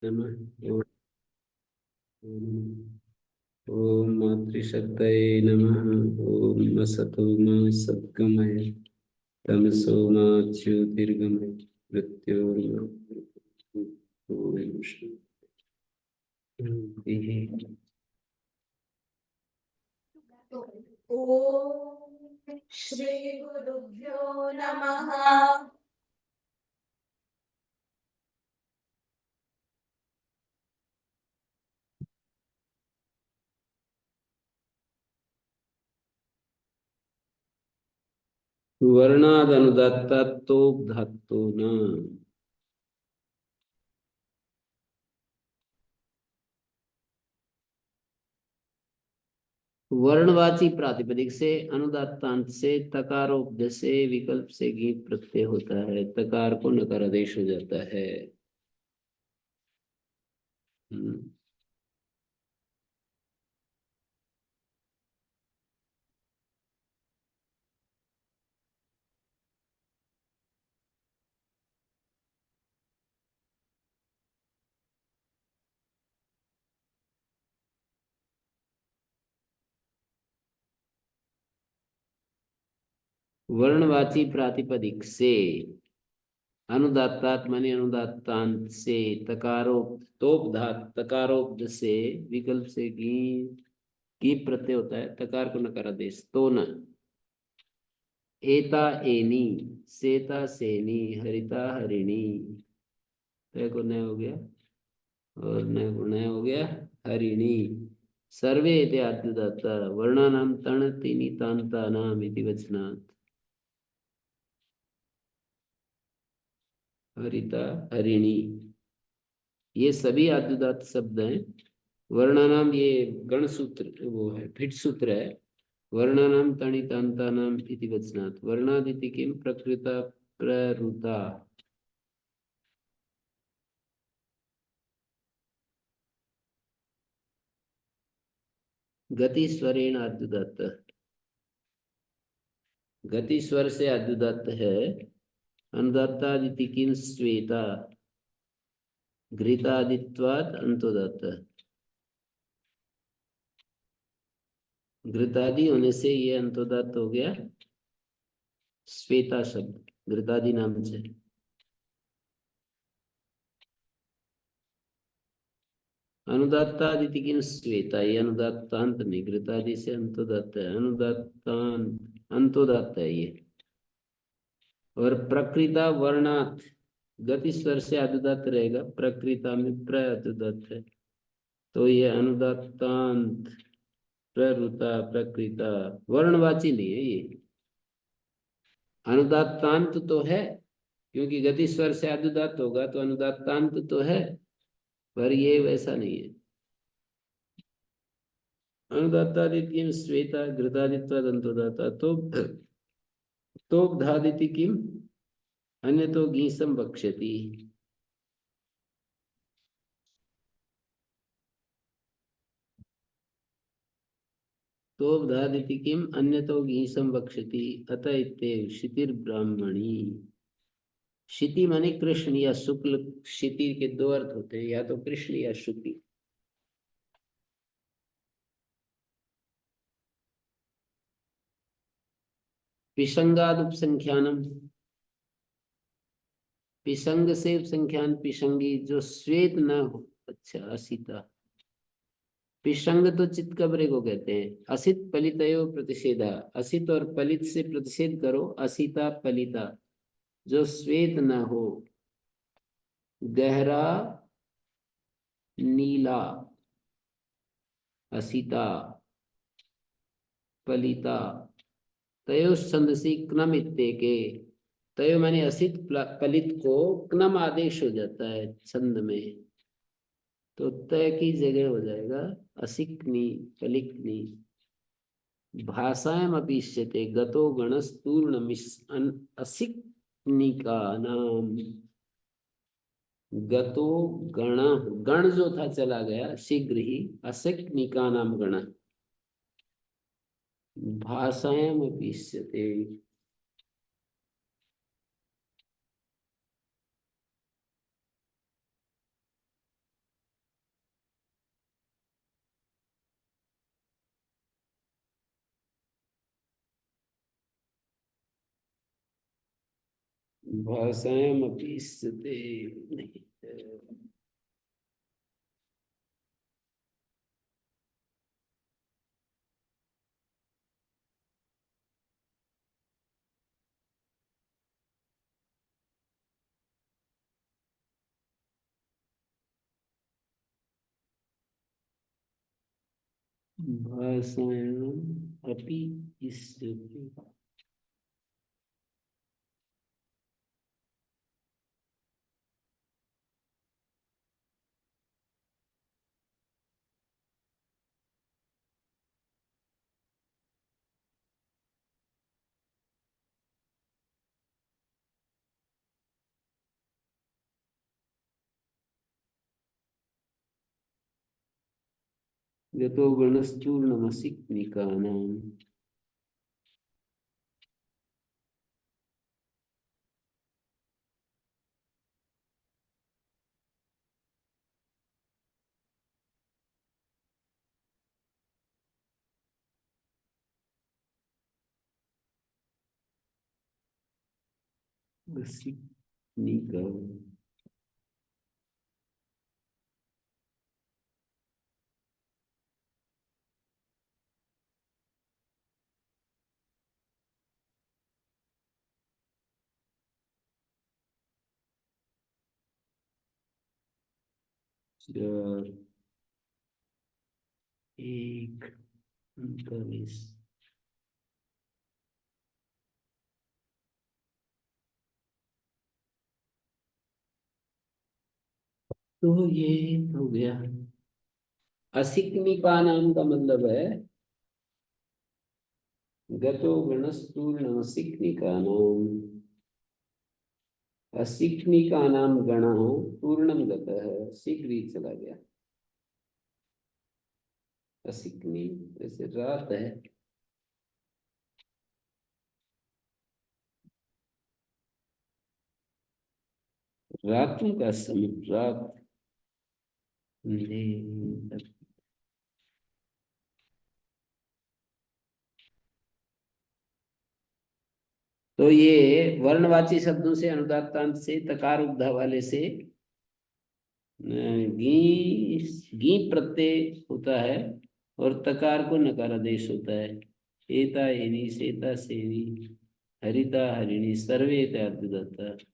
नमः। ओम मातृशक्तये नमः। ओम असतो मा सद्गमय तमसो मा ज्योतिर्गमय मृत्योर्मा शान्तिः। ओम श्री गुरुभ्यो नमः। वर्णादनुदात्तात्तो धात्तो न। वर्णवाची प्रातिपदिक से अनुदात्तांत से तकारोब्ध से विकल्प से गीत प्रत्यय होता है, तकार को नकार आदेश हो जाता है। हम्म। वर्णवाची प्रातिपदिक से अनुदात्तात माने अनुदात्तांत से तकारोक्त तोप धात तकारोक्त से विकल्प से की प्रत्यय होता है, तकार को नकार आदेश तो न। एता एनी सेता सेनी हरिता हरिणी, तय को नया हो गया और नया को नया हो गया हरिणी। सर्वे इति आद्युदात्त वर्णानां तण तीनि तान्तानाम इति वचनात्। हरिता हरिणी ये सभी आद्युदात्त शब्द हैं। वर्णानाम ये गण सूत्र वो है, भिट सूत्र है। वर्णानाम तणितान्तानाम इति वचनात् वर्णादिति किम प्रकृता प्ररुता। गति स्वरेण आद्युदात्त, गति स्वर से आद्युदात्त है। अनुदात्तादिति किम श्वेता घृतादित्वात् अंतोदात्त, घृतादि होने से ये अंतोदात्त हो गया श्वेता शब्द घृतादि नाम से। अनुदात्तादिति किम श्वेता, ये अनुदात्तांत नहीं, घृतादि से अंतोदात्त है, अनुदात्तांत अंतोदात्त है ये। और प्रकृता वर्णात गति स्वर से अनुदात्त रहेगा, प्रकृता में प्र अनुदात्त है, तो ये अनुदात्तांत प्ररुता प्रकृता वर्णवाची नहीं है ये। अनुदात्तांत तो है क्योंकि गति स्वर से अनुदात्त होगा तो अनुदात्तांत तो है, पर ये वैसा नहीं है। अनुदात्तादित्यम श्वेता घृतादित्वा दंतोदाता तो धादिति किम अन्य तो गीसम वक्ष्यति। तो धादिति किम अन्य तो गीसम वक्ष्यति अतः इत्येव क्षितिर ब्राह्मणी। क्षिति माने कृष्ण या शुक्ल, क्षिति के दो अर्थ होते हैं, या तो कृष्ण या शुक्ल। पिशंगाद उपसंख्यानम, पिशंग से उपसंख्यान पिशंगी जो श्वेत न हो। अच्छा असिता, पिशंग तो चित कब्रे को कहते हैं। असित पलितयो प्रतिषेधा, असित और पलित से प्रतिषेध करो, असिता पलिता जो श्वेत न हो। गहरा नीला असिता पलिता। तयो छंदसी क्नम इत्तेके, तयो माने असित पलित को क्नम आदेश हो जाता है छंद में, तो तय की जगह हो जाएगा असिक्नी पलिक्नी। भाषायाम अपिष्यते गतो गणस्तूर्ण असिक्निका नाम। गतो गण, गण जो था चला गया शीघ्र ही, असिक्निका नाम गण। भाषायाम अपिष्यते, भाषायामपि स्थिते नहीं। भाषायाम अपि स्थिते। यतो गणश्चूर्णमसिक्निकानाम् सिक्निका। चार एक 39। तो ये हो गया। असिक्निका नाम का मतलब है गतो गणस्तूर्णमसिक्निका नाम। असिक्निका नाम गण पूर्णम गतः, शीघ्र ही चला गया। असिक्नी जैसे रात है। रातों का समय, रात अंधेर। तो ये वर्णवाची शब्दों से अनुदात्तांत से तकार उपधा वाले से गी गी प्रत्यय होता है और तकार को नकारादेश होता है। एता एनी सेता सेवी हरिता हरिणी सर्वे इत्यादि।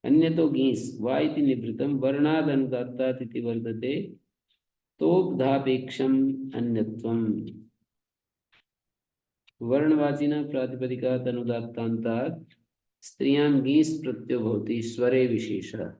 अन्य तो गीस वा इति निवृत्तम वर्णाद अनुदात्तात् इति वर्तते तोक्धापेक्षम अन्यत्वम। वर्णवाचिना प्रातिपदिकात् अनुदात्तान्तात् स्त्रियां गीस प्रत्ययो भवति स्वरे विशेषः।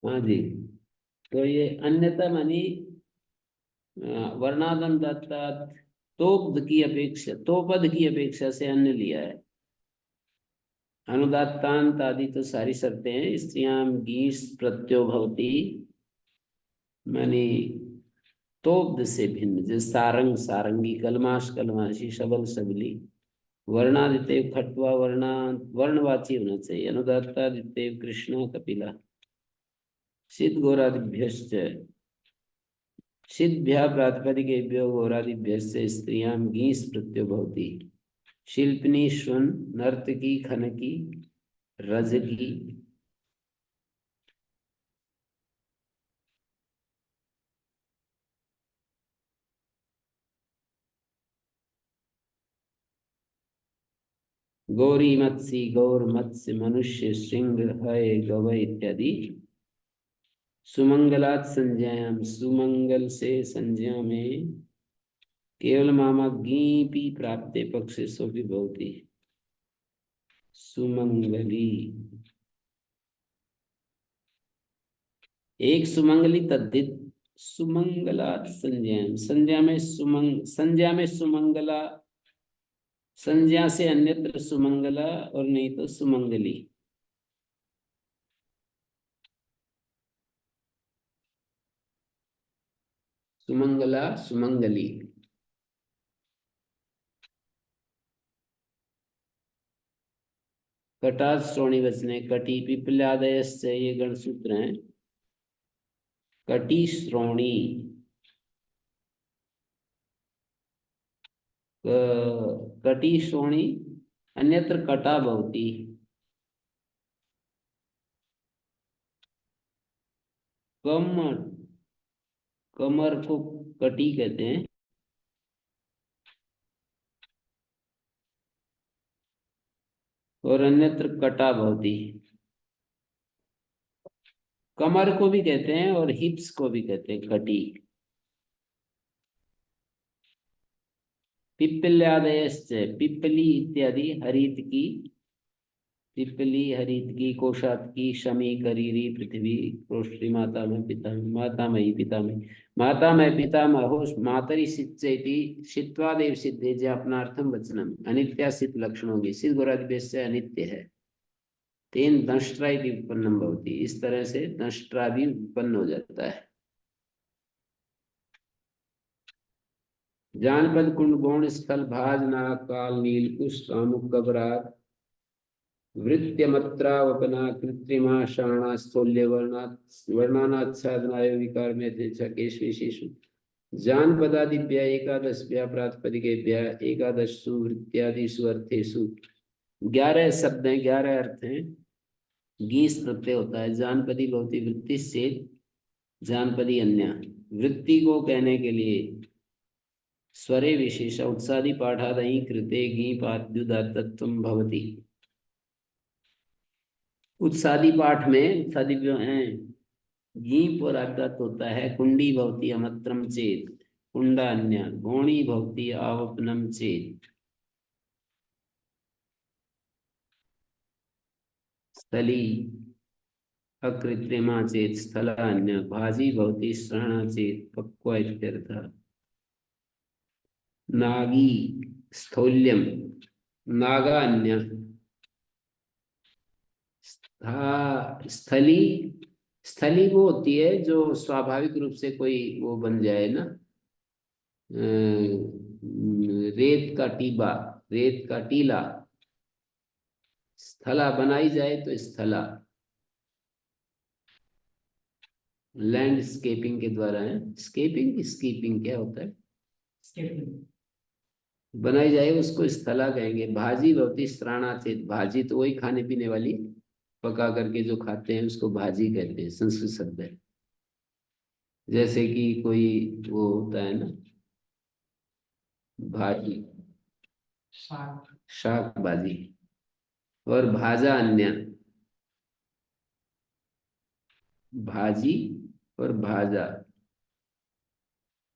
हाँ जी। तो ये अन्यथा मानी वर्णादन दत्तात तोपद की अपेक्षा, तोपद की अपेक्षा से अन्य लिया है। अनुदात्तांत आदि तो सारी शर्तें हैं। स्त्रियां गीस प्रत्यो भवती मानी तोपद से भिन्न, जैसे सारंग सारंगी, कलमाश कलमाशी, शबल सबली, वर्णादित्य खट्वा वर्णवाची होना चाहिए। अनुदात्तादित्य कृष्ण कपिला। सिद्ध घोरादिभ्यश्च सिद्भ्यः प्रातिपदिकेभ्यो घोरादिभ्यश्च स्त्रियां गीस् प्रत्ययो भवति। शिल्पिनी श्वन, नर्तकी खनकी, रजकी। गौरी मत्सी, गौर मत्स्य, मनुष्य, श्रृंग, हय, गवय इत्यादि। सुमंगलात् संज्ञायाम, सुमंगल से संज्ञा में केवल मामा गीपी प्राप्ते पक्षे सोपि भवति। सुमंगली। एक सुमंगली तद्धित सुमंगलात् संज्ञायाम, संज्ञा में सुमंगला, संज्ञा से अन्यत्र सुमंगला और नहीं तो सुमंगली। सुमंगला, सुमंगली। कटात् श्रोणी वचने कटी पिपल्यादयश्च, ये गण सूत्र हैं। कटी श्रोणी, कटी श्रोणी अन्यत्र कटा भवति। कमर, कमर को कटी कहते हैं। और अन्यत्र कटा भवति। कमर को भी कहते हैं और हिप्स को भी कहते हैं कटी। पिप्पल्यादयश्च, पिप्पली इत्यादि हरित की, पिप्पली हरित की, कोशात की, शमी, करीरी, पृथ्वी, प्रोष्ठी, माता में पिता, मातामही, पितामही, माता में पितामहो, मातरि सिच्चेति शित्वादेव सिद्धे ज्ञापनार्थम वचनम। अनित्या सिद्ध लक्षणों की, सिद्ध गोरादिभ्य से अनित्य है। तेन दंष्ट्रा इति उत्पन्नम भवति, इस तरह से दंष्ट्रा भी उत्पन्न हो जाता है। जानपद, कुंड, गौण, स्थल, भाज, नाग, काल, नील, कुश, कामुक, कबरात, वृत्त्यमत्रावपना, कृत्रिमा, शाणा, स्थूल्य, वर्णानाच्छादनाय विकार में केश विशेष। जानपदादिभ्य एकादशभ्य प्रातिपदिकेभ्य एकादशसु वृत्त्यादिषु अर्थेषु 11 शब्द हैं, 11 अर्थ हैं। गीस प्रत्यय होता है। जानपदी भवति वृत्ति से, जानपदी अन्य। वृत्ति को कहने के लिए स्वरे विशेष उत्सादी पाठादयी कृते गी पाद्युदात्तत्वं भवति। उत्सादी पाठ में उत्सादी गीप और आद्दात होता है। कुंडी भवति अमत्रम चेत, कुंडा अन्य। गौणी भवति आवपनम चेत। स्थली अकृत्रिमा चेत, स्थला अन्य। भाजी भवति श्रवणा चेत, पक्वा इत्यर्थः। नागी स्थौल्यम, नागा अन्य। स्थली, स्थली वो होती है जो स्वाभाविक रूप से कोई वो बन जाए ना, रेत का टीबा, रेत का टीला। स्थला बनाई जाए तो स्थला। लैंडस्केपिंग के द्वारा है। स्केपिंग, स्कीपिंग क्या होता है? बनाई जाए उसको स्थला कहेंगे। भाजी भवती श्राणाचेत, भाजी तो वही खाने पीने वाली पका करके जो खाते हैं उसको भाजी कहते हैं, संस्कृत शब्द है। जैसे कि कोई वो होता है ना, भाजी, शाक भाजी। और भाजा अन्य, भाजी और भाजा।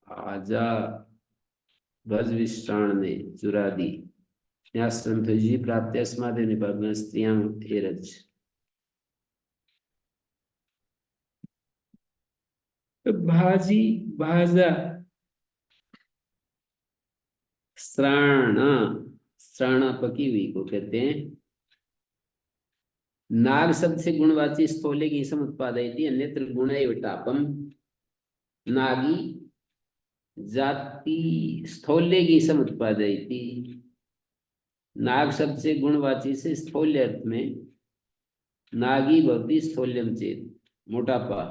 भाजा भज विश्राण ने चुरादी न्यासंतुजी प्राप्त अस्मादेव निपातन स्त्रियां एरज। भाजी, भाजा, श्राण, श्राण पकी हुई को कहते हैं। नाग शब्द से गुणवाची स्थौल्य की सम उत्पादयति, अन्यत्र गुण एवटापम। नागी जाति स्थौल्य की सम उत्पादयति। नाग शब्द से गुणवाची से स्थूल्य अर्थ में नागी भवती स्थूल्यम चेत, मोटापा।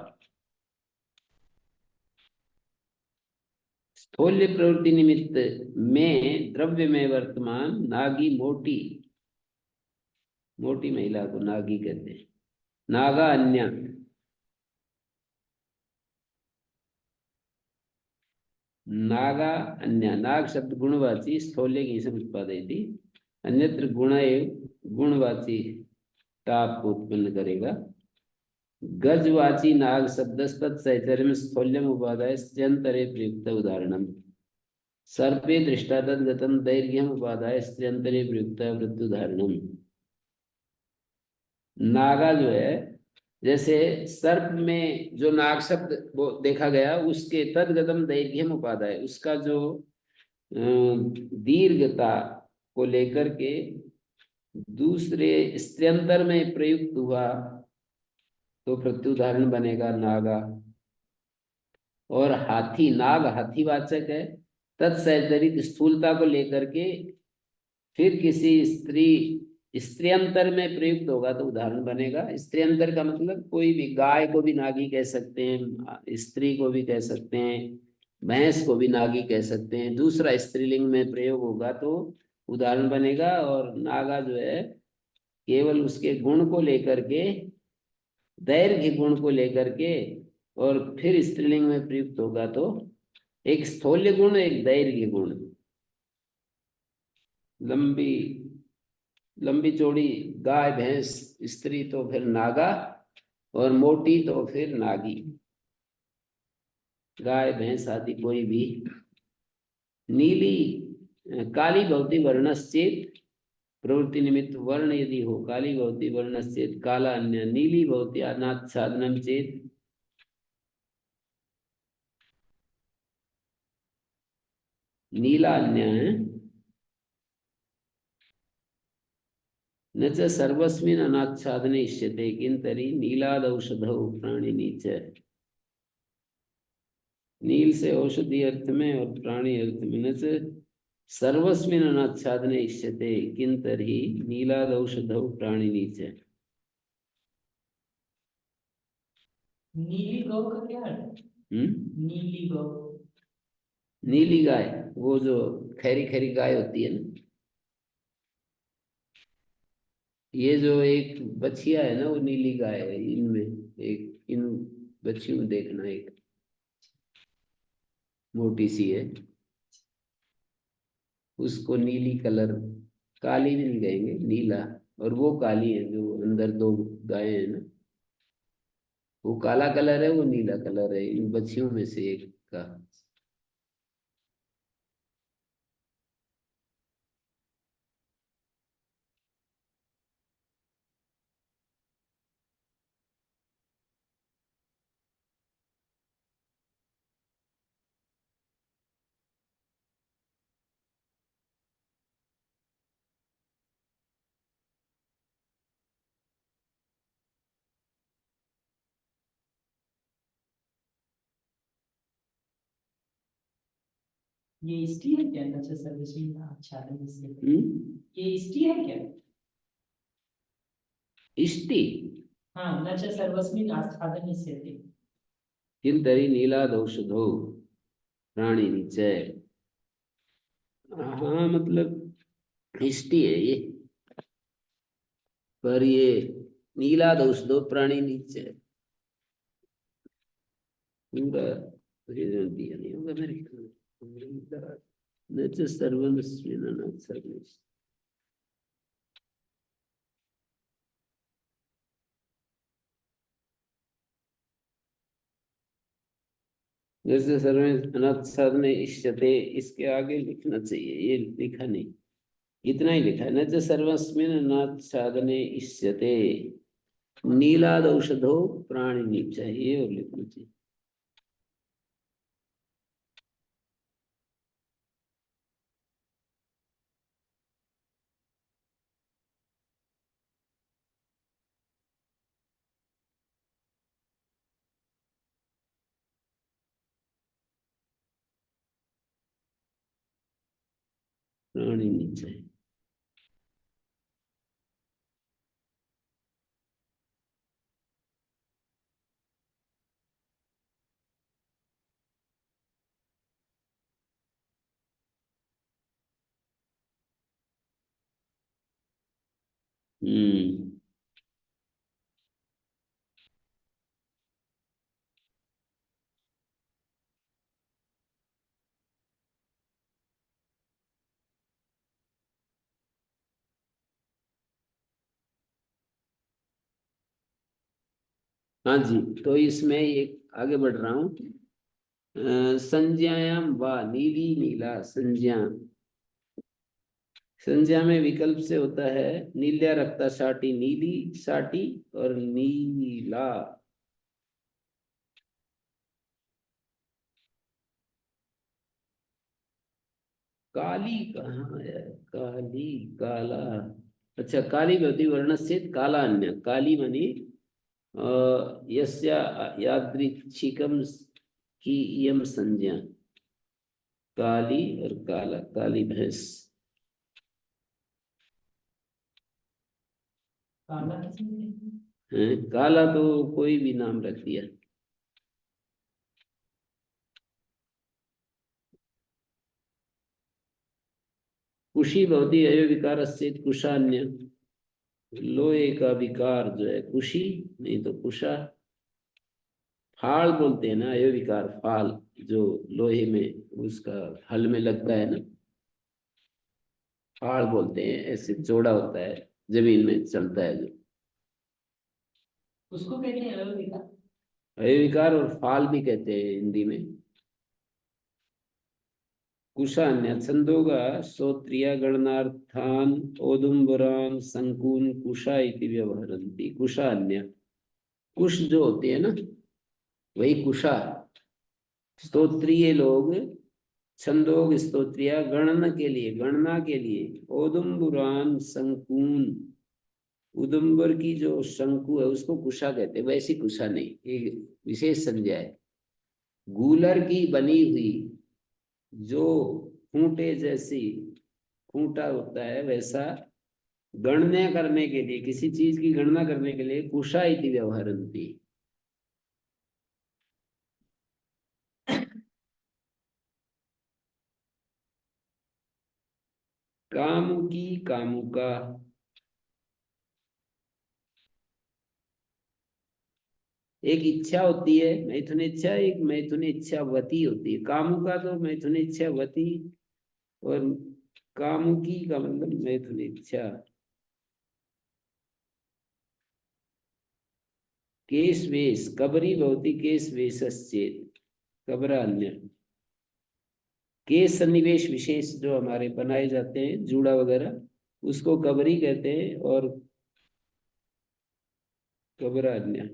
स्थूल्य प्रवृत्ति निमित्त में द्रव्य में वर्तमान नागी मोटी, मोटी महिला को नागी कहते हैं। नागा अन्य, नागा अन्य, नाग शब्द गुणवाची स्थूल्य की समुत्पादयति, अन्यत्र गुण एवं गुणवाची ताप को उत्पन्न करेगा। गजवाची नाग शब्द तत्सहचर्य में स्थूल्यम उपादाय स्त्र्यंतरे प्रयुक्त उदाहरणम। सर्पे दृष्टा तद्गतम दैर्घ्यम उपादाय स्त्र्यंतरे प्रयुक्त वृत्तुदाहरणम। नागा जो है, जैसे सर्प में जो नाग शब्द वो देखा गया, उसके तद्गतम दैर्घ्यम उपादाय, उसका जो दीर्घता को लेकर के दूसरे स्त्र्यंतर में प्रयुक्त हुआ तो प्रत्युदाहरण बनेगा नागा। और हाथी, नाग हाथीवाचक है, तत्सहचरित स्थूलता को लेकर के फिर किसी स्त्री स्त्रियंतर में प्रयुक्त होगा तो उदाहरण बनेगा। स्त्रियंतर का मतलब कोई भी, गाय को भी नागी कह सकते हैं, स्त्री को भी कह सकते हैं, भैंस को भी नागी कह सकते हैं। दूसरा स्त्रीलिंग में प्रयोग होगा तो उदाहरण बनेगा। और नागा जो है केवल उसके गुण को लेकर के, दैर्घ्य गुण को लेकर के, और फिर स्त्रीलिंग में प्रयुक्त होगा तो एक स्थूल्य गुण, एक दैर्घ्य गुण। लंबी लंबी चौड़ी गाय भैंस स्त्री तो फिर नागा, और मोटी तो फिर नागी। गाय भैंस आदि कोई भी। नीली काली भवती वर्णश्चेत, प्रवृत्ति निमित्त वर्ण यदि हो, काली भवती वर्णश्चेत काला अन्य, नीली भवती अनाच्छादनम चेत, नीला अन्य है। न च सर्वस्मिन् अनाच्छादने इष्यते किंतरी नीलादौषधौ प्राणिनी च। नील से औषधि अर्थ में और प्राणी अर्थ में। न च सर्वस्मिन् अनाच्छादने इष्यते किंतरी नीलादौषधौ प्राणिनी च। नीली गौ का क्या अर्थ है? नीली गौ, नीली गाय, वो जो खैरी खैरी गाय होती है ना। ये जो एक बछिया है ना, वो नीली गाय है। इनमें एक, इन बच्चियों में देखना, एक मोटी सी है, उसको नीली कलर, काली भी नहीं कहेंगे, नीला। और वो काली है जो अंदर दो गायें हैं ना, वो काला कलर है, वो नीला कलर है, इन बच्चियों में से एक का। ये इष्टि है क्या? नच सर्वस्मिन् आच्छादने इष्यते, हम्म, ये इष्टि है क्या? इष्टि हाँ, नच सर्वस्मिन् आच्छादने इष्यते। किंतरी नीलादौषधो प्राणी नीचे। हाँ मतलब इष्टि है ये, पर ये नीलादौषधो प्राणी नीचे पूरा रीजन दिया नहीं होगा मेरे ख्याल में। न च सर्वस्मिन् अनाच्छादने। जैसे सर्वे अनाच्छादने इष्यते, इसके आगे लिखना चाहिए, ये लिखा नहीं, इतना ही लिखा है। न च सर्वस्मिन् अनाच्छादने इष्यते नीलाद औषधो प्राणिनी, चाहिए और लिखना चाहिए। प्राणिनी चाहिए। हम्म। हाँ जी, तो इसमें एक आगे बढ़ रहा हूँ। संज्ञायाम वा नीली नीला संज्ञा। संज्ञा में विकल्प से होता है नील्या रक्ता शाटी, नीली शाटी और नीला। काली कहाँ है? काली, काला। अच्छा, काली भवती वर्णस्य काला अन्य। काली मनी यस्या यादृच्छिकम की इयम संज्ञा। काली और काला, काली भैंस। काला किसने लिखा? काला तो कोई भी नाम रख दिया। कुशी भवती अयो विकार से कुशान्य। लोहे का विकार जो है कुशी, नहीं तो कुशा। फाल बोलते हैं ना, अयो विकार फाल, जो लोहे में उसका हल में लगता है ना, फाल बोलते हैं। ऐसे चौड़ा होता है, जमीन में चलता है जो। उसको कहते हैं अविका। अयो विकार और फाल भी कहते हैं हिंदी में। कुशान्य छंदोगा श्रोत्रिय गणनार्थान औदुम्बरान संकून कुशा इति व्यवहरन्ति। कुशान्य, कुश जो होते हैं ना, वही कुशा। स्तोत्रीय लोग, छंदोग स्तोत्रिया गणना के लिए, गणना के लिए। औदुम्बरान संकून, उदुम्बर की जो शंकु है उसको कुशा कहते हैं, वैसी कुशा नहीं, एक विशेष संज्ञा है। गूलर की बनी हुई जो खूंटे जैसी, खूंटा होता है वैसा, गणना करने के लिए, किसी चीज की गणना करने के लिए कुशा इति व्यवहरन्ति। कामुकी, कामुका। एक इच्छा होती है मैथुन इच्छा, एक मैथुन इच्छावती होती है। कामुका तो मैथुन इच्छावती, और कामुकी का मतलब मैथुन इच्छा। केश वेश, कबरी भवती केश वेशश्चेत। कबरान्य, केश सन्निवेश विशेष जो हमारे बनाए जाते हैं, जूड़ा वगैरह, उसको कबरी कहते हैं, और कबरान्य।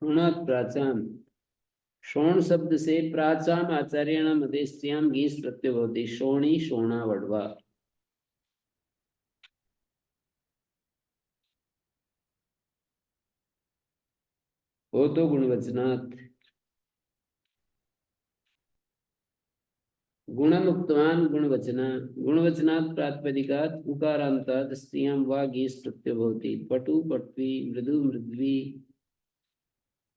शोणात् प्राचाम। शोण शब्द से प्राचाम आचार्यण मध्यस्त्रियाम गीस प्रत्यय होती। शोणी, शोणा, वडवा। हो तो गुणवचनात्। गुणमुक्तवान गुणवचना। गुणवचनात् प्रातिपदिकात् उकारान्तात् स्त्रियां वा गीस प्रत्यय भवति। पटु, पट्वी, मृदु, मृद्वी।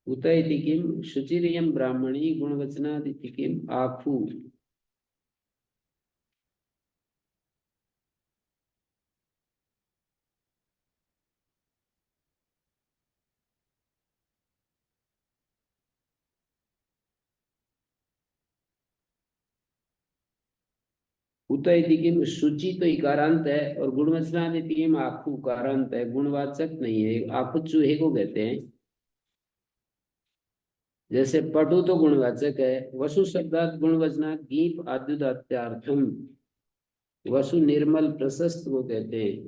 उत इति किम शुचिरियं ब्राह्मणी। गुणवचनात् इति किम आखु। उत इति किम, शुचि तो इकारांत है, और गुणवचनात् इति किम आखु कारांत है, गुणवाचक नहीं है। आखु चूहे को कहते हैं। जैसे पटु तो गुणवाचक है। वसु शब्दात् गुणवचनात् गीप आद्युदात्यार्थम। वसु निर्मल प्रशस्त को कहते हैं।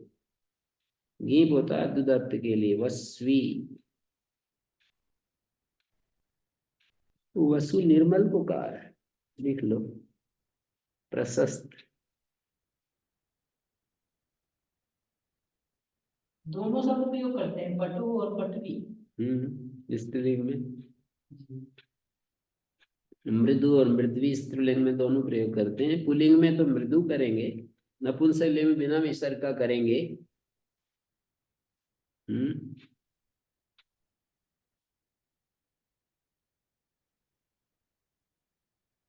गीप होता है आद्युदात्त के लिए, वस्वी। वसु निर्मल को कहा है, लिख लो, प्रशस्त। दोनों शब्द प्रयोग करते हैं, पटु और पटवी। स्त्रीलिंग में मृदु और मृद्वी स्त्रीलिंग में दोनों प्रयोग करते हैं। पुल्लिंग में तो मृदु करेंगे, नपुंसकलिंग में बिना विसर्ग का करेंगे।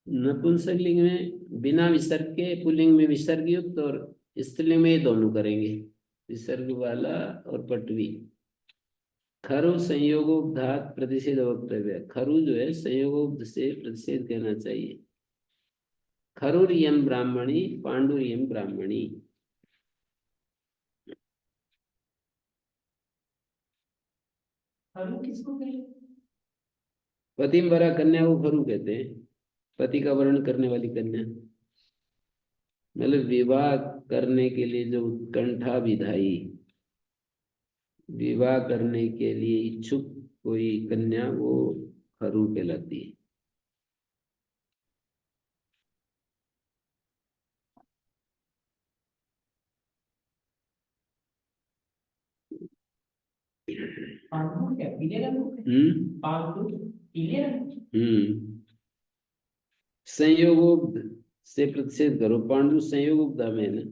नपुंसकलिंग में बिना विसर्ग के, पुल्लिंग में विसर्ग युक्त, और स्त्रीलिंग में ये दोनों करेंगे, विसर्ग वाला और पटवी। खरु संयोगोपधात प्रतिषेध वक्तव्य। खरु जो है संयोगोपध से प्रतिषेध कहना चाहिए। खरुरियम ब्राह्मणी पांडुरियम ब्राह्मणी। खरु किसको कहें? पतिम्बरा कन्या को खरु कहते हैं, पति का वर्ण करने वाली कन्या, मतलब विवाह करने के लिए जो उत्कंठा विधाई, विवाह करने के लिए इच्छुक कोई कन्या, वो खरु कहलाती है। पांडु क्या पीले रंग को कहते हैं? पांडु पीले रंग। संयोगोब्ध से प्रतिषेध करो। पांडु संयोगोब्धा में है ना,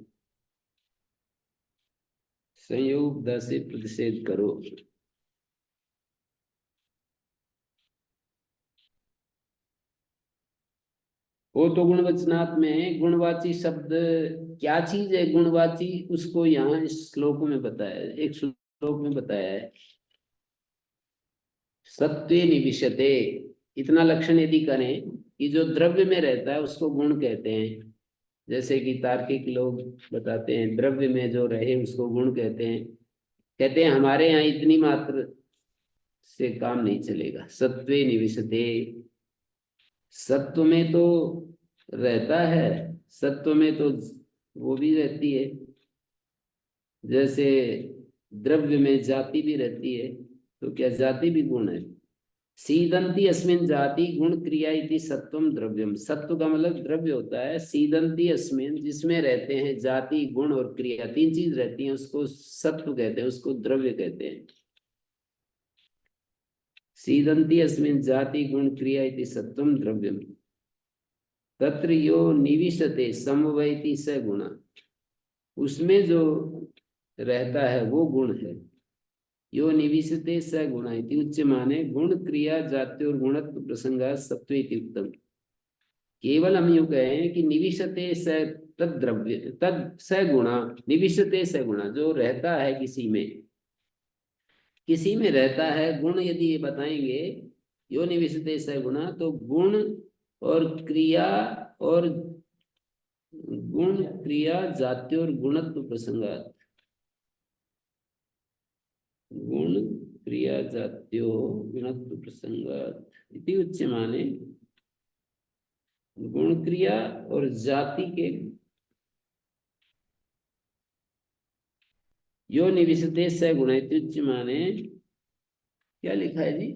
संयोगोब्धा से प्रतिषेध करो। वो तो गुणवचनात् में है। गुणवाची शब्द क्या चीज है? गुणवाची उसको यहाँ इस श्लोक में बताया है, एक श्लोक में बताया है। सत्वे निविशते, इतना लक्षण यदि करें कि जो द्रव्य में रहता है उसको गुण कहते हैं। जैसे कि तार्किक लोग बताते हैं द्रव्य में जो रहे उसको गुण कहते हैं। कहते हैं हमारे यहाँ इतनी मात्र से काम नहीं चलेगा। सत्वे निविशते, सत्व में तो रहता है, सत्व में तो वो भी रहती है, जैसे द्रव्य में जाति भी रहती है, तो क्या जाति भी गुण है? सीदंती अस्मिन जाति गुण क्रिया इति सत्वम द्रव्यम। सत्व का मतलब द्रव्य होता है। सीदंती अस्मिन, जिसमें रहते हैं जाति गुण और क्रिया, तीन चीज रहती हैं, उसको सत्व कहते हैं, उसको द्रव्य कहते हैं। सीदंती अस्मिन जाति गुण क्रिया इति सत्वम द्रव्यम। तत्र यो निविशते समवैति स गुणा, उसमें जो रहता है वो गुण है। यो निविशते स गुणा इति उच्यमाने गुण क्रिया जाति और गुणत्व प्रसंगा सत्व इति उत्तम। केवल हम यूं कहें कि निविशते स तद द्रव्य तद स गुणा, निविशते स गुणा, जो रहता है किसी में, किसी में रहता है गुण, यदि ये बताएंगे यो निविशते स गुणा, तो गुण और क्रिया और गुण क्रिया जाति और गुणत्व प्रसंगात, गुण क्रिया जात्यो गुणत्व प्रसंगात इति उच्यमाने, गुण क्रिया और जाति के यो निविशते स गुण इति उच्यमाने, क्या लिखा है जी?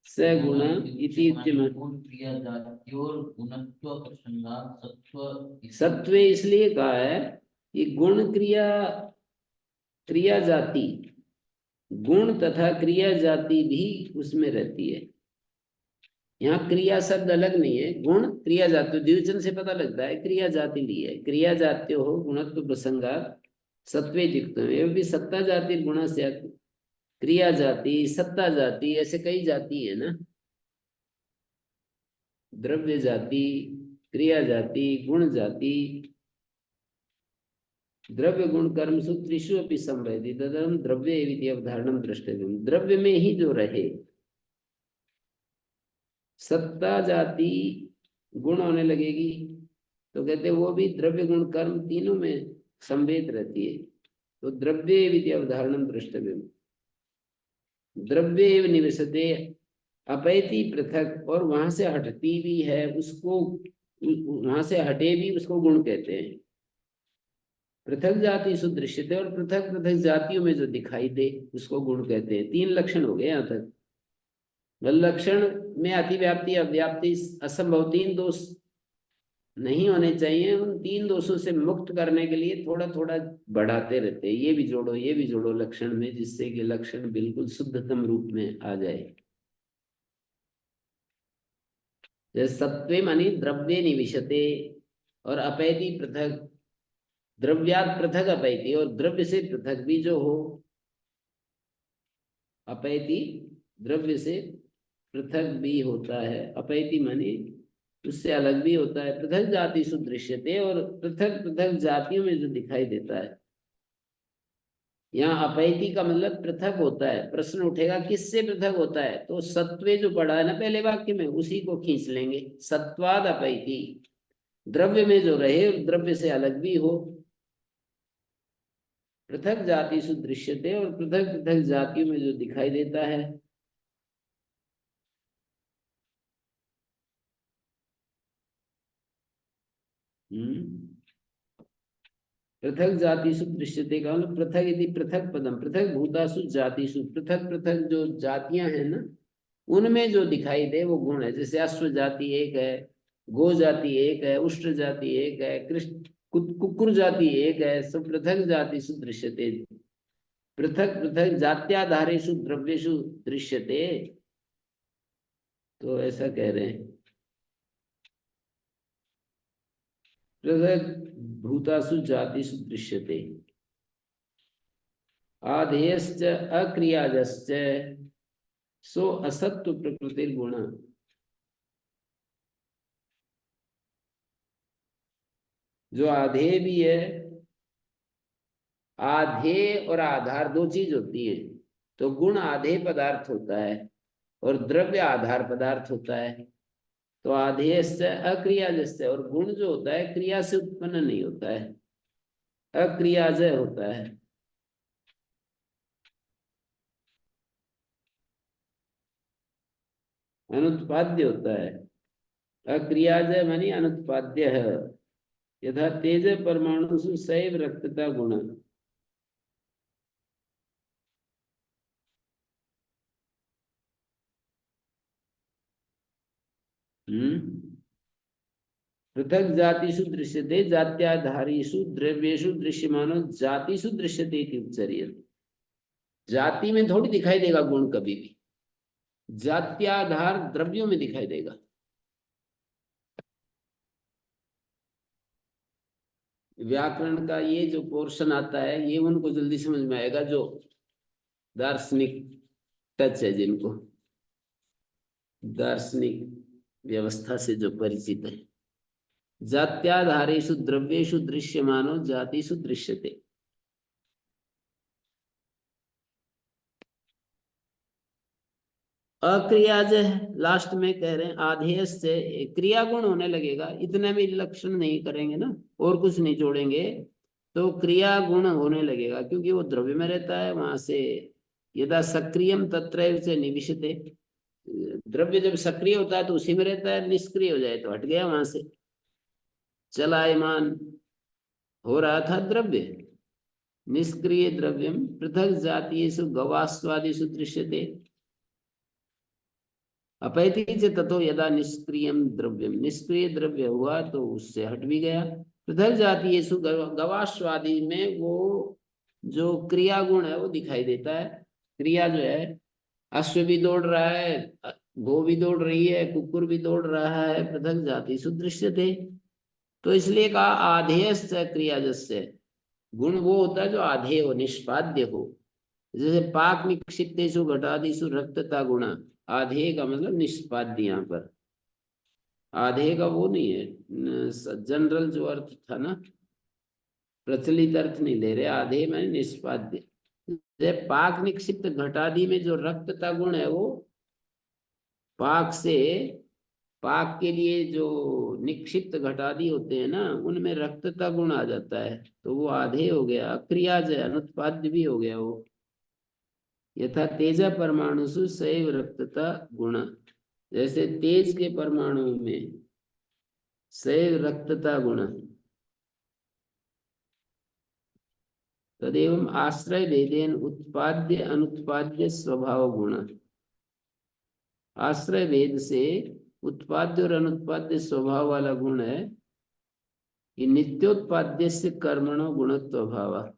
स गुण इति उच्यमाने, क्रिया जात्योर गुणत्व प्रसंगात सत्व। सत्व इसलिए कहा है कि गुण क्रिया, क्रिया जाति, गुण तथा क्रिया जाति भी उसमें रहती है। यहाँ क्रिया शब्द अलग नहीं है, गुण क्रिया जाति, द्विवचन से पता लगता है क्रिया जाति ली है। क्रिया जात्यो हो गुणत्व प्रसंगात सत्वे युक्तम, एवं भी सत्ता जाति गुण से, क्रिया जाति, सत्ता जाति, ऐसे कई जाति है ना, द्रव्य जाति, क्रिया जाति, गुण जाति। द्रव्य गुण कर्म सूत्रेषु अपि संवेदी तदर्म द्रव्य एवं अवधारणम द्रष्टव्यम। द्रव्य में ही जो रहे, सत्ता जाति गुण होने लगेगी तो कहते वो भी द्रव्य गुण कर्म तीनों में संवेद रहती है। तो द्रव्य एवं अवधारणम द्रष्टव्यम, द्रव्य एवं निवसते अपैति पृथक, और वहां से हटती भी है उसको, वहां से हटे भी उसको गुण कहते हैं। पृथक जाति सुदृश्यते, और पृथक पृथक जातियों में जो दिखाई दे उसको गुण कहते हैं। तीन लक्षण हो गए यहाँ तक। लक्षण में अतिव्याप्ति अव्याप्ति असंभव तीन दोष नहीं होने चाहिए। उन तीन दोषों से मुक्त करने के लिए थोड़ा थोड़ा बढ़ाते रहते हैं, ये भी जोड़ो ये भी जोड़ो लक्षण में, जिससे कि लक्षण बिल्कुल शुद्धतम रूप में आ जाए। जैसे सत्वे मानी द्रव्ये निविशते, और अपैति पृथक, द्रव्यात् पृथक अपैति, और द्रव्य से पृथक भी जो हो, अपैति द्रव्य से पृथक भी होता है, अपैति माने उससे अलग भी होता है, पृथक जाति सुदृश्यते, और पृथक पृथक जातियों में जो दिखाई देता है। यहाँ अपैति का मतलब पृथक होता है। प्रश्न उठेगा किससे पृथक होता है, तो सत्वे जो पढ़ा है ना पहले वाक्य में, उसी को खींच लेंगे। सत्वाद अपैति, द्रव्य में जो रहे और द्रव्य से अलग भी हो। पृथक जाति सुदृश्यते, और पृथक पृथक जातियों में जो दिखाई देता है। पृथक जातिषु दृश्यते का मतलब पृथक यदि पृथक पदम, पृथक भूतासु जातिषु, पृथक पृथक जो जातियां हैं ना, उनमें जो दिखाई दे वो गुण है। जैसे अश्व जाति एक है, गो जाति एक है, उष्ट जाति एक है, कृष्ण कुकुर जाति एक है, सब पृथक जातिषु दृश्यते। पृथक पृथक जात्याधारेषु द्रव्येषु दृश्यते, तो ऐसा कह रहे हैं। पृथक भूतासु जातिषु दृश्यते। आधेयश्च अक्रियाजश्च सो असत्व प्रकृतिर्गुण। जो आधेय भी है, आधेय और आधार दो चीज होती है। तो गुण आधेय पदार्थ होता है और द्रव्य आधार पदार्थ होता है। तो आधेय से अक्रियाजस्य, और गुण जो होता है क्रिया से उत्पन्न नहीं होता है, अक्रियाजय होता है। अनुत्पाद्य होता है। अक्रियाजय मानी अनुत्पाद्य है। यथा तेज परमाणु सैव रक्तता गुण। पृथक जातिषु दृश्यते, जात्याधारीषु द्रव्येषु दृश्यमानो जातिषु दृश्यते इति उच्चर्यते। जाति में थोड़ी दिखाई देगा गुण कभी भी, जात्याधार द्रव्यों में दिखाई देगा। व्याकरण का ये जो पोर्शन आता है, ये उनको जल्दी समझ में आएगा जो दार्शनिक टच है, जिनको दार्शनिक व्यवस्था से जो परिचित है। जात्याधारेषु द्रव्येषु दृश्यमानो जातिषु दृश्यते। अक्रियाज लास्ट में कह रहे हैं, आधेय से क्रिया गुण होने लगेगा। इतना भी लक्षण नहीं करेंगे ना, और कुछ नहीं जोड़ेंगे, तो क्रिया गुण होने लगेगा, क्योंकि वो द्रव्य में रहता है। वहां से यदा सक्रियम तत्रैव से निविशते, द्रव्य जब सक्रिय होता है तो उसी में रहता है, निष्क्रिय हो जाए तो हट गया वहां से। चलायमान हो रहा था द्रव्य, निष्क्रिय द्रव्यम पृथक जातीयेषु गवास्वादिषु दृश्यते। अपैति च ततो यदा निष्क्रियम द्रव्यम, निष्क्रिय द्रव्य हुआ तो उससे हट भी गया। पृथक जातीयेषु गवास्वादि में वो जो क्रिया गुण है वो दिखाई देता है। क्रिया जो है, अश्व भी दौड़ रहा है, गो भी दौड़ रही है, कुकुर भी दौड़ रहा है, पृथक जातिषु दृश्यते। तो इसलिए कहा आधेयस्य क्रियाजस्य। गुण वो होता है जो आधेय हो, निष्पाद्य हो। जैसे पाक निक्षिप्तेषु घटादिषु रक्तता गुण, आधेय का मतलब निष्पाद्य। यहाँ पर आधेय का वो नहीं है, जनरल जो अर्थ था ना, प्रचलित अर्थ नहीं ले रहे। आधेय माने निष्पाद्य। जैसे पाक निक्षिप्त घटादि में जो रक्तता गुण है, वो पाक से, पाक के लिए जो निक्षिप्त घटादि होते हैं ना, उनमें रक्तता गुण आ जाता है, तो वो आधेय हो गया। क्रियाज है, अनुत्पाद्य भी हो गया वो। यथा तेज परमाणुषु सैव रक्तता गुण, जैसे तेज के परमाणु में सैव रक्तता गुण। तदेवं आश्रय भेदेन उत्पाद्य अनुत्पाद्य स्वभाव गुण। आश्रय भेद से उत्पाद्य और अनुत्पाद्य स्वभाव वाला गुण है कि नित्योत्पाद्य से कर्मणो गुणत्व भाव।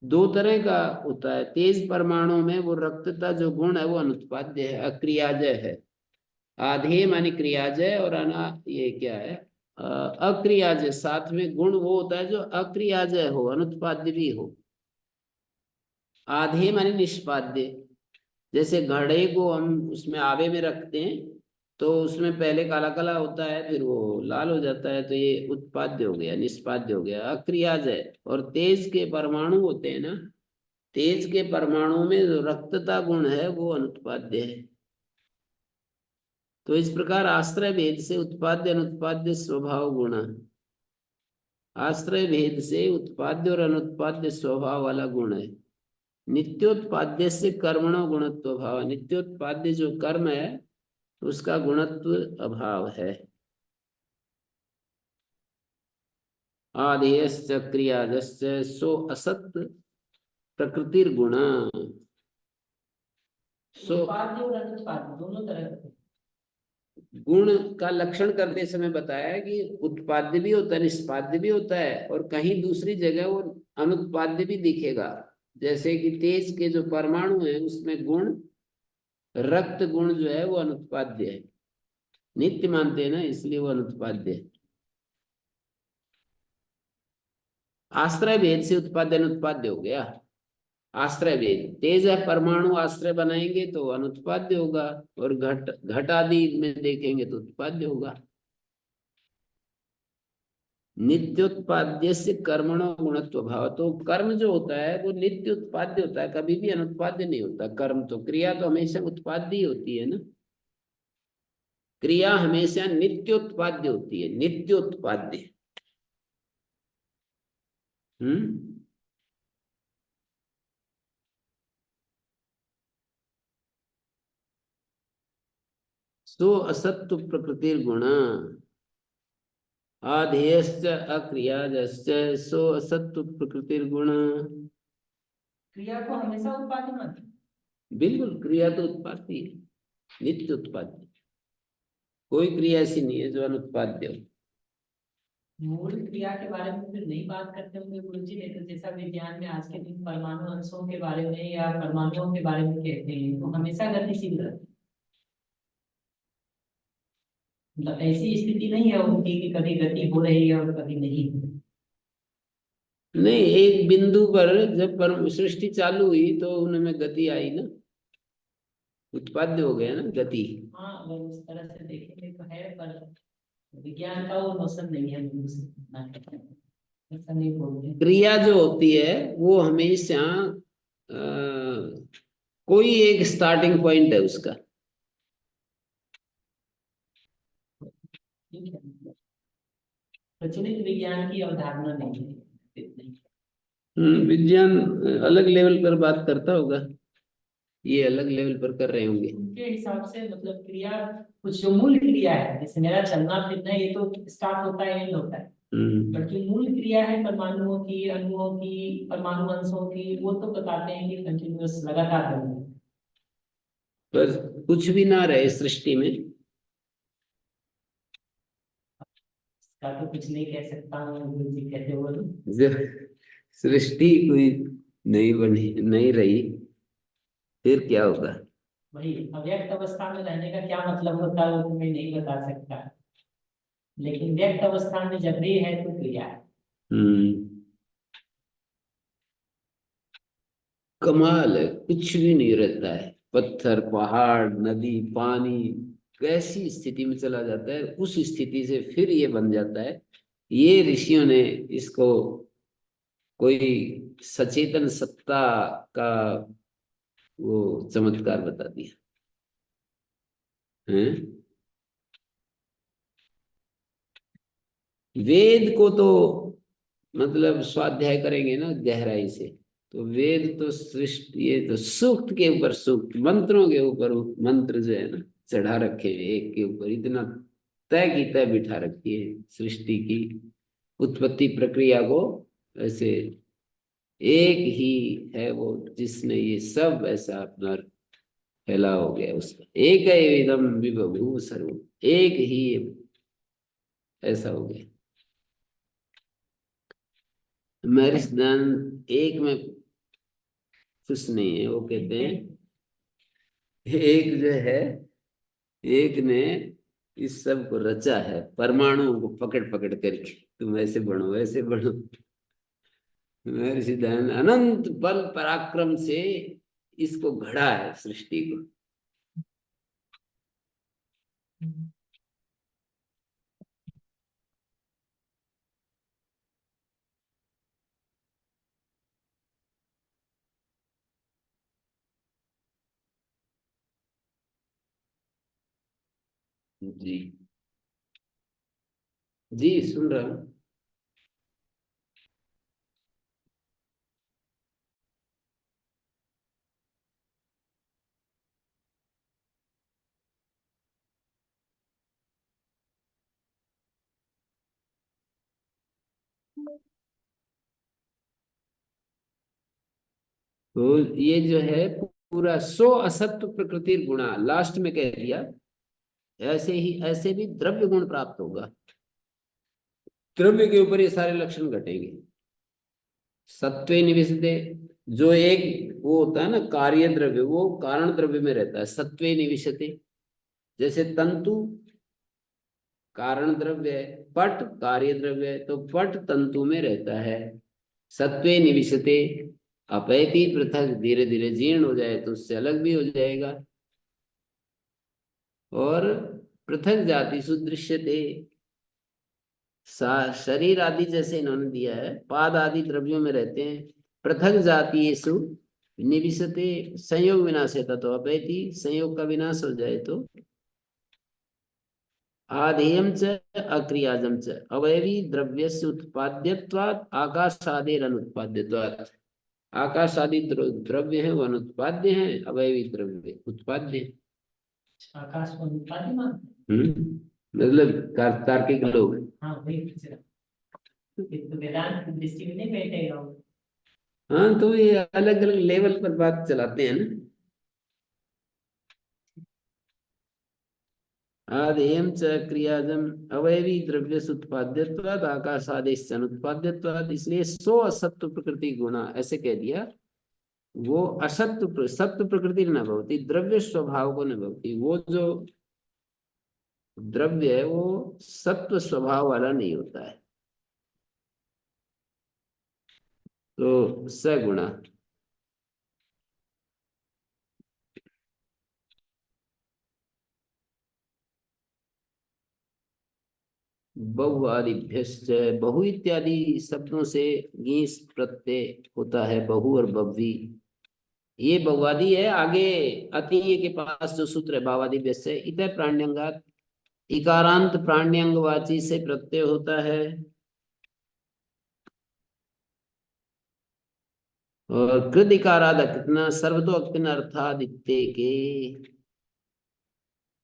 दो तरह का होता है। तेज परमाणु में वो रक्तता जो गुण है वो अनुत्पाद्य है, अक्रियाजय है। आधेय माने क्रियाजय और अना ये क्या है अक्रियाजय। साथ में गुण वो होता है जो अक्रियाजय हो, अनुत्पाद्य भी हो। आधेय माने निष्पाद्य। जैसे घड़े को हम उसमें आवे में रखते हैं तो उसमें पहले काला काला होता है, फिर वो लाल हो जाता है, तो ये उत्पाद्य हो गया, निष्पाद्य हो गया, अक्रियाजय। और तेज के परमाणु होते हैं ना, तेज के परमाणु में जो रक्तता गुण है वो अनुत्पाद्य है। तो इस प्रकार आश्रय भेद से उत्पाद्य अनुत्पाद्य स्वभाव गुण, आश्रय भेद से उत्पाद्य और अनुत्पाद्य स्वभाव वाला गुण है। नित्योत्पाद्य से कर्मणो गुणत्व भाव, नित्योत्पाद्य जो कर्म है उसका गुणत्व अभाव है। आदेयश्च क्रियाजश्च सो असत प्रकृतिर्गुण। सो उत्पाद्य और अनुत्पाद्य दोनों तरह के। गुण का लक्षण करते समय बताया है कि उत्पाद्य भी होता है, निष्पाद्य भी होता है, और कहीं दूसरी जगह वो अनुत्पाद्य भी दिखेगा। जैसे कि तेज के जो परमाणु है उसमें गुण, रक्त गुण जो है वो अनुत्पाद्य है, नित्य मानते हैं ना, इसलिए वो अनुत्पाद्य है। आश्रय भेद से उत्पाद्य अनुत्पाद्य हो गया। आश्रय भेद, तेज है परमाणु आश्रय बनाएंगे तो अनुत्पाद्य होगा, और घट घट आदि में देखेंगे तो उत्पाद्य होगा। नित्योत्पाद्य से कर्मणो गुणत्व भाव, तो कर्म जो होता है वो नित्य उत्पाद्य होता है, कभी भी अनुत्पाद्य नहीं होता। कर्म तो, क्रिया तो हमेशा उत्पाद्य ही होती है ना, क्रिया हमेशा नित्योत्पाद्य होती है, नित्योत्पाद्य। हम्म। सो असत्व प्रकृतिर गुण, आधेयश्च अक्रियाजश्च सो असत्व प्रकृतिर गुण। क्रिया को हमेशा उत्पाद्य मानते हैं। बिल्कुल, क्रिया तो उत्पाद्य है, नित्य उत्पाद्य। कोई क्रिया ऐसी नहीं है जो अनुत्पाद्य हो। मूल क्रिया के बारे में फिर नहीं बात करते होंगे गुरु जी, नहीं तो जैसा विज्ञान में आज के दिन परमाणु अंशों के बारे में या परमाणुओं के बारे में कहते हैं तो हमेशा गतिशील रहते हैं। मतलब ऐसी स्थिति नहीं है उनकी कि कभी गति हो रही है और कभी नहीं हो रही। नहीं, एक बिंदु पर जब परम सृष्टि चालू हुई तो उनमें गति आई ना, उत्पाद्य हो गया ना गति। हाँ, अगर उस तरह से देखेंगे तो है, पर विज्ञान का वो नोशन नहीं है मुझे से ऐसा नहीं बोलते। क्रिया जो होती है वो हमेशा कोई एक स्टार्टिंग पॉइंट है उसका। ठीक है, प्रचलित विज्ञान की अवधारणा नहीं है। विज्ञान अलग लेवल पर बात करता होगा, ये अलग लेवल पर कर रहे होंगे। उनके हिसाब से मतलब क्रिया, कुछ जो मूल क्रिया है, जैसे मेरा चलना फिरना ये तो स्टार्ट होता है एंड होता है, पर जो मूल क्रिया है परमाणुओं की, अणुओं की, परमाणु अंशों की, वो तो बताते हैं कि कंटिन्यूअस लगातार बनी है। पर कुछ भी ना रहे सृष्टि में, इसका तो कुछ नहीं कह सकता हूँ गुरु जी, कहते बोलो। जब सृष्टि कोई नहीं बनी, नहीं रही, फिर क्या होगा? वही अव्यक्त अवस्था में रहने का क्या मतलब होता है वो तो मैं नहीं बता सकता, लेकिन व्यक्त अवस्था में जब भी है तो क्रिया है। हम्म। कमाल है, कुछ भी नहीं रहता है, पत्थर पहाड़ नदी पानी कैसी स्थिति में चला जाता है, उस स्थिति से फिर ये बन जाता है। ये ऋषियों ने इसको कोई सचेतन सत्ता का वो चमत्कार बता दिया है। वेद को तो मतलब स्वाध्याय करेंगे ना गहराई से, तो वेद तो सृष्टि, ये तो सूक्त के ऊपर सूक्त, मंत्रों के ऊपर मंत्र जो है ना चढ़ा रखे हैं, एक के ऊपर इतना तय की तय बिठा रखी है सृष्टि की उत्पत्ति प्रक्रिया को। ऐसे एक ही है वो जिसने ये सब ऐसा अपना फैला हो गया, उसका एक है इदम विभू सर्व, एक ही ऐसा हो गया। महर्षि दयानंद एक में खुश नहीं है, वो कहते हैं एक जो है एक ने इस सब को रचा है, परमाणुओं को पकड़ पकड़ करके, तुम ऐसे बढ़ो ऐसे बढ़ो। महर्षि दयानंद अनंत बल पराक्रम से इसको घड़ा है, सृष्टि को। जी जी, सुन रहा हूँ। तो ये जो है पूरा सो असत्व प्रकृति गुणा, लास्ट में कह दिया, ऐसे ही ऐसे भी द्रव्य गुण प्राप्त होगा। द्रव्य के ऊपर ये सारे लक्षण घटेंगे। सत्वे निविशते, जो एक वो होता है ना कार्य द्रव्य, वो कारण द्रव्य में रहता है। सत्वे निविशते, जैसे तंतु कारण द्रव्य है, पट कार्य द्रव्य है, तो पट तंतु में रहता है। सत्वे निविशते अपैति पृथक, धीरे धीरे जीर्ण हो जाए तो उससे अलग भी हो जाएगा। और पृथक जाति सुदृश्यते, शरीर आदि जैसे इन्होंने दिया है, पाद आदि द्रव्यों में रहते हैं। पृथक जाति येषु निविशते, संयोग विनाशेता तो अपैति, संयोग का विनाश हो जाए तो। आधेयम च अक्रियाजम च अवयवी द्रव्यस्य उत्पाद्यत्वात् आकाशादेर अनुत्पाद्यत्वात्, आकाश आदि द्रव्य है वो अनुत्पाद्य है, अवयवी द्रव्य उत्पाद्य है। आकाश को उत्पाद्य मानते मतलब तार्किक लोग। हैं। हाँ वही पूछ रहा हूँ। ये तो वेदांत की दृष्टि में नहीं बैठेगा वो। हाँ, तो ये अलग अलग लेवल पर बात चलाते हैं ना। आदेयम च क्रियाजम अवयवी द्रव्य उत्पाद्यत्वाद आकाशादेश अनुत्पाद्यत्वाद, इसलिए सो असत्व प्रकृति गुणा ऐसे कह दिया। वो असत्व सत्व प्रकृति न भवती, द्रव्य स्वभाव को न भवती। वो जो द्रव्य है वो सत्व स्वभाव वाला नहीं होता है। तो सगुणा, बहुआदिभ्यश्च, बहु इत्यादि शब्दों से गीस प्रत्यय होता है, बहु और बव्वी। ये बहुवादी है। आगे अतीय के पास जो सूत्र है भावादिभ्यश्च इत प्राण्यंगात, इकारांत प्राण्यंगवाची से प्रत्यय होता है। और कृद इकाराद कितना सर्वतो अक्तिन अर्थादित्य के,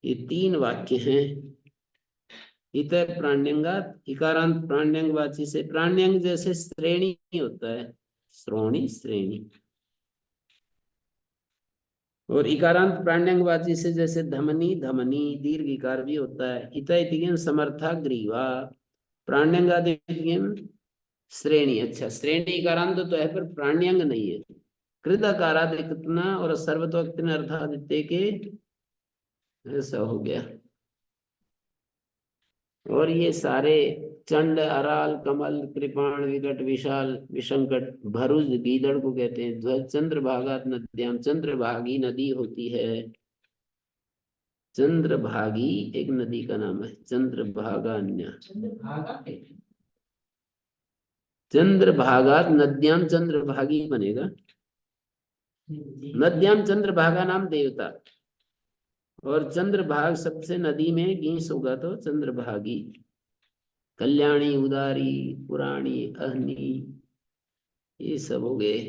ये 3 वाक्य हैं। इत प्राण्यंगात, इकारांत प्राण्यंगवाची से, प्राण्यंग जैसे श्रेणी होता है, श्रोणी श्रेणी। और इकारांत प्राण्यंगवाची से जैसे धमनी धमनी, दीर्घ इकार भी होता है। इत इतिगम समर्था ग्रीवा, प्राण्यंगादिगम श्रेणी। अच्छा, श्रेणी इकारांत तो है पर प्राण्यंग नहीं है। कृत अकाराद कितना और सर्वतोक्तिन अर्थादित्य के, ऐसा हो गया। और ये सारे चंड अराल कमल कृपाण विकट विशाल विसंकट भरुज गीदड़ को कहते हैं। ध्वज चंद्रभागात नद्याम, चंद्रभागी नदी होती है। चंद्रभागी एक नदी का नाम है, चंद्रभागा अन्य। चंद्रभागा है। चंद्रभागात नद्याम चंद्रभागी बनेगा। जी। नद्याम चंद्रभागा नाम देवता, और चंद्रभाग सबसे नदी में गीस होगा तो चंद्रभागी। कल्याणी उदारी पुराणी अहनी, ये सब हो गए।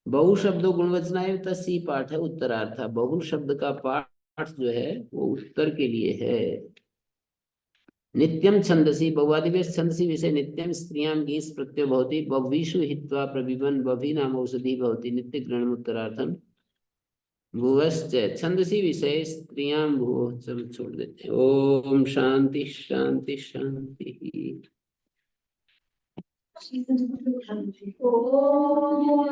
बहु शब्दों गुणवचनाएं तसी पाठ है उत्तरार्थ। बहु शब्द का पाठ जो है वो उत्तर के लिए है। नित्यम छंदसी, बहुवादिवेश छंदसी विषय नित्यम स्त्रियां गीस प्रत्यय भवति, बह्वीषु हित्वा प्रविबन बभी नाम औषधि भवति नित्य ग्रहण उत्तरार्थम। भुवश्च छंदसी विषय स्त्रियां भुव, चल छोड़ देते हैं। ओम शांति शांति शांति। ओम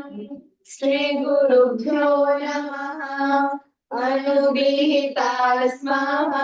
श्री गुरुभ्यो नमः। अनुगृहीता स्मः